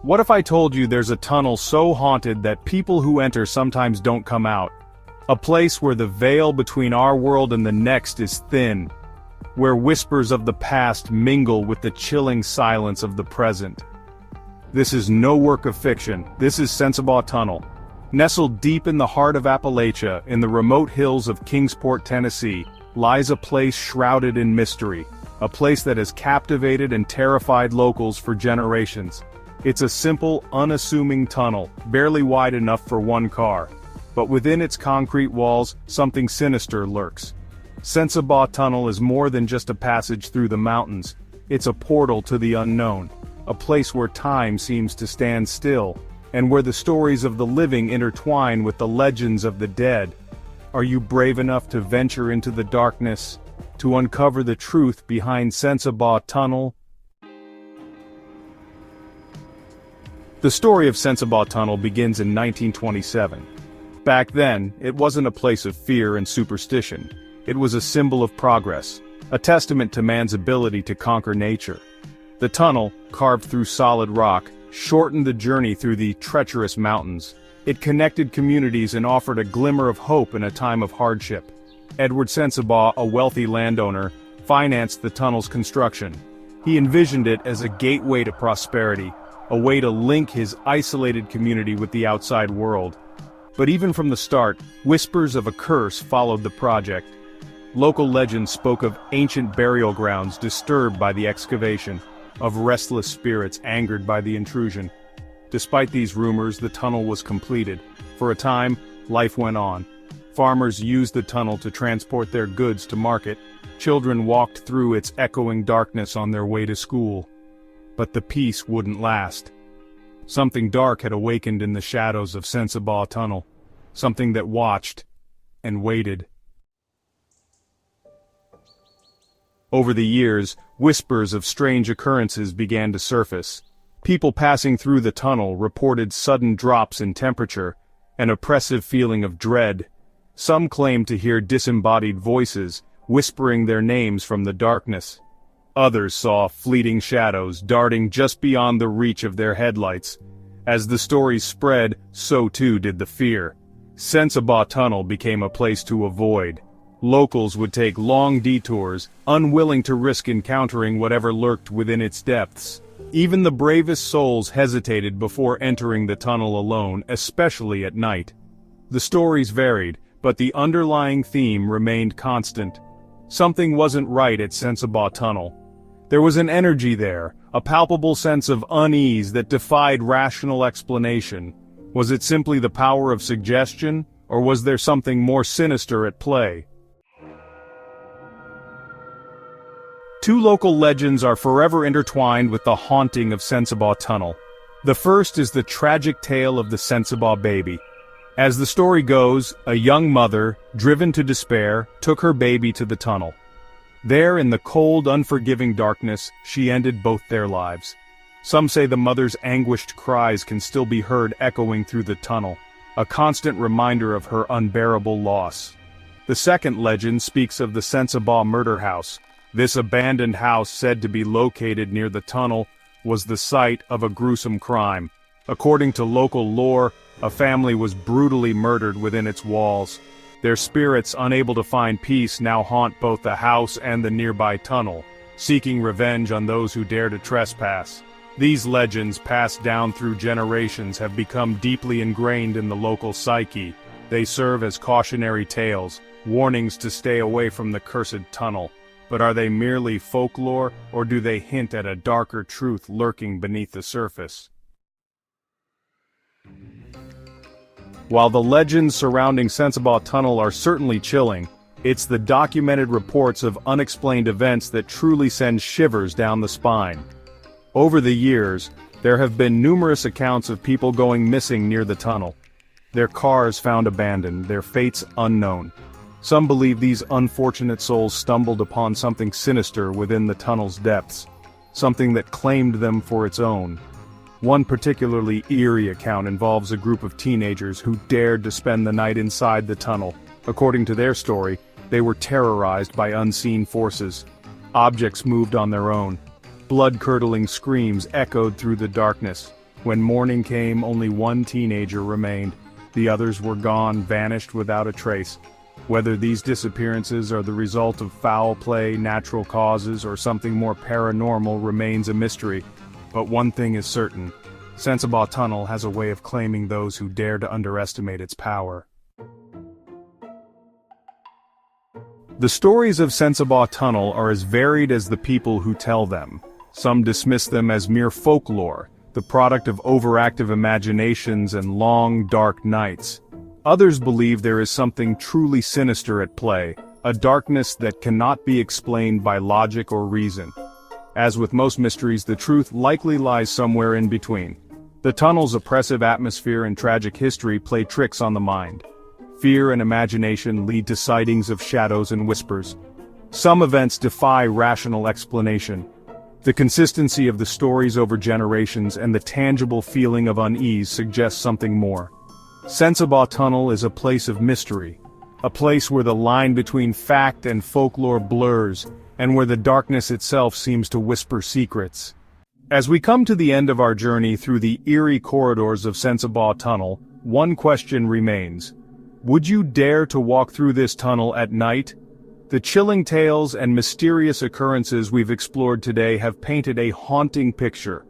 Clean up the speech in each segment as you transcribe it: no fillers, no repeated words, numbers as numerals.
What if I told you there's a tunnel so haunted that people who enter sometimes don't come out? A place where the veil between our world and the next is thin, where whispers of the past mingle with the chilling silence of the present. This is no work of fiction, this is Sensabaugh Tunnel. Nestled deep in the heart of Appalachia, in the remote hills of Kingsport, Tennessee, lies a place shrouded in mystery, a place that has captivated and terrified locals for generations. It's a simple, unassuming tunnel, barely wide enough for one car. But within its concrete walls, something sinister lurks. Sensabaugh Tunnel is more than just a passage through the mountains. It's a portal to the unknown, a place where time seems to stand still, and where the stories of the living intertwine with the legends of the dead. Are you brave enough to venture into the darkness, to uncover the truth behind Sensabaugh Tunnel? The story of Sensabaugh Tunnel begins in 1927. Back then, it wasn't a place of fear and superstition. It was a symbol of progress, a testament to man's ability to conquer nature. The tunnel, carved through solid rock, shortened the journey through the treacherous mountains. It connected communities and offered a glimmer of hope in a time of hardship. Edward Sensabaugh, a wealthy landowner, financed the tunnel's construction. He envisioned it as a gateway to prosperity, a way to link his isolated community with the outside world. But even from the start, whispers of a curse followed the project. Local legends spoke of ancient burial grounds disturbed by the excavation, of restless spirits angered by the intrusion. Despite these rumors, the tunnel was completed. For a time, life went on. Farmers used the tunnel to transport their goods to market. Children walked through its echoing darkness on their way to school. But the peace wouldn't last. Something dark had awakened in the shadows of Sensabaugh Tunnel. Something that watched and waited. Over the years, whispers of strange occurrences began to surface. People passing through the tunnel reported sudden drops in temperature, an oppressive feeling of dread. Some claimed to hear disembodied voices, whispering their names from the darkness. Others saw fleeting shadows darting just beyond the reach of their headlights. As the stories spread, so too did the fear. Sensabaugh Tunnel became a place to avoid. Locals would take long detours, unwilling to risk encountering whatever lurked within its depths. Even the bravest souls hesitated before entering the tunnel alone, especially at night. The stories varied, but the underlying theme remained constant. Something wasn't right at Sensabaugh Tunnel. There was an energy there, a palpable sense of unease that defied rational explanation. Was it simply the power of suggestion, or was there something more sinister at play? Two local legends are forever intertwined with the haunting of Sensabaugh Tunnel. The first is the tragic tale of the Sensabaugh baby. As the story goes, a young mother, driven to despair, took her baby to the tunnel. There, in the cold, unforgiving darkness, she ended both their lives. Some say the mother's anguished cries can still be heard echoing through the tunnel, a constant reminder of her unbearable loss. The second legend speaks of the Sensabaugh murder house. This abandoned house, said to be located near the tunnel, was the site of a gruesome crime. According to local lore, a family was brutally murdered within its walls. Their spirits, unable to find peace, now haunt both the house and the nearby tunnel, seeking revenge on those who dare to trespass. These legends, passed down through generations, have become deeply ingrained in the local psyche. They serve as cautionary tales, warnings to stay away from the cursed tunnel. But are they merely folklore, or do they hint at a darker truth lurking beneath the surface? While the legends surrounding Sensabaugh Tunnel are certainly chilling, it's the documented reports of unexplained events that truly send shivers down the spine. Over the years, there have been numerous accounts of people going missing near the tunnel. Their cars found abandoned, their fates unknown. Some believe these unfortunate souls stumbled upon something sinister within the tunnel's depths, something that claimed them for its own. One particularly eerie account involves a group of teenagers who dared to spend the night inside the tunnel. According to their story, they were terrorized by unseen forces. Objects moved on their own. Blood-curdling screams echoed through the darkness. When morning came, only one teenager remained. The others were gone, vanished without a trace. Whether these disappearances are the result of foul play, natural causes, or something more paranormal remains a mystery. But one thing is certain: Sensabaugh Tunnel has a way of claiming those who dare to underestimate its power. The stories of Sensabaugh Tunnel are as varied as the people who tell them. Some dismiss them as mere folklore, the product of overactive imaginations and long, dark nights. Others believe there is something truly sinister at play, a darkness that cannot be explained by logic or reason. As with most mysteries, the truth likely lies somewhere in between. The tunnel's oppressive atmosphere and tragic history play tricks on the mind. Fear and imagination lead to sightings of shadows and whispers. Some events defy rational explanation. The consistency of the stories over generations and the tangible feeling of unease suggests something more. Sensabaugh Tunnel is a place of mystery, a place where the line between fact and folklore blurs, and where the darkness itself seems to whisper secrets. As we come to the end of our journey through the eerie corridors of Sensabaugh Tunnel, one question remains. Would you dare to walk through this tunnel at night? The chilling tales and mysterious occurrences we've explored today have painted a haunting picture.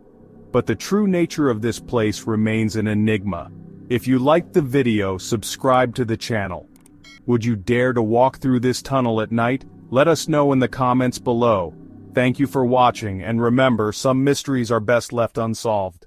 But the true nature of this place remains an enigma. If you liked the video, subscribe to the channel. Would you dare to walk through this tunnel at night? Let us know in the comments below. Thank you for watching, and remember, some mysteries are best left unsolved.